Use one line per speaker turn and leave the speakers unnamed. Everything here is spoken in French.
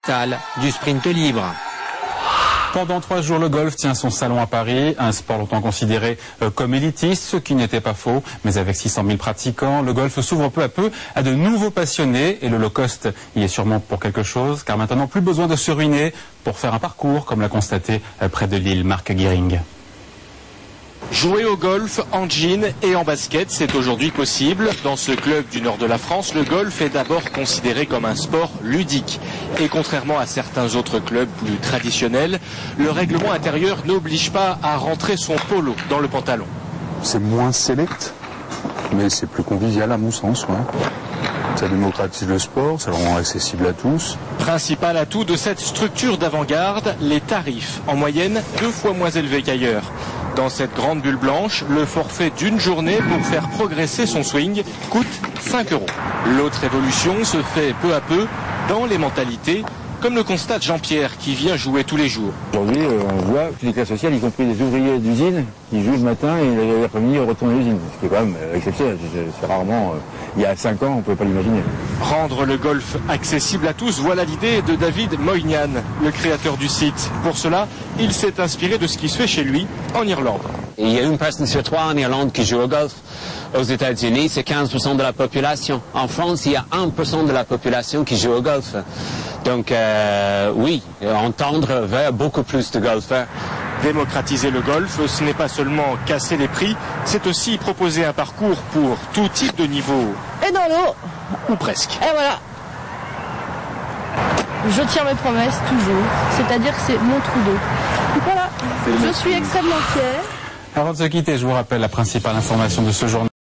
Du sprint libre.
Pendant 3 jours, le golf tient son salon à Paris, un sport longtemps considéré comme élitiste, ce qui n'était pas faux. Mais avec 600 000 pratiquants, le golf s'ouvre peu à peu à de nouveaux passionnés. Et le low cost y est sûrement pour quelque chose, car maintenant plus besoin de se ruiner pour faire un parcours, comme l'a constaté près de Lille Marc Guiring.
Jouer au golf en jean et en basket, c'est aujourd'hui possible. Dans ce club du nord de la France, le golf est d'abord considéré comme un sport ludique. Et contrairement à certains autres clubs plus traditionnels, le règlement intérieur n'oblige pas à rentrer son polo dans le pantalon.
C'est moins select, mais c'est plus convivial à mon sens. Ouais. Ça démocratise le sport, ça le rend accessible à tous.
Principal atout de cette structure d'avant-garde, les tarifs, en moyenne 2 fois moins élevés qu'ailleurs. Dans cette grande bulle blanche, le forfait d'une journée pour faire progresser son swing coûte 5 €. L'autre évolution se fait peu à peu dans les mentalités, comme le constate Jean-Pierre qui vient jouer tous les jours.
Aujourd'hui, on voit toutes les classes sociales, y compris les ouvriers d'usine, qui jouent le matin et l'après-midi retournent à l'usine. Ce qui est quand même exceptionnel. C'est rarement, il y a 5 ans, on ne pouvait pas l'imaginer.
Rendre le golf accessible à tous, voilà l'idée de David Moynihan, le créateur du site. Pour cela, il s'est inspiré de ce qui se fait chez lui en Irlande.
Il y a une personne sur 3 en Irlande qui joue au golf. Aux États-Unis, c'est 15% de la population. En France, il y a 1% de la population qui joue au golf. Donc oui, on tend vers beaucoup plus de golfeurs.
Démocratiser le golf, ce n'est pas seulement casser les prix, c'est aussi proposer un parcours pour tout type de niveau.
Et dans l'eau.
Ou presque.
Et voilà. Je tiens mes promesses toujours, c'est-à-dire que c'est mon trou d'eau. Voilà, je suis extrêmement fière.
Avant de se quitter, je vous rappelle la principale information de ce journal.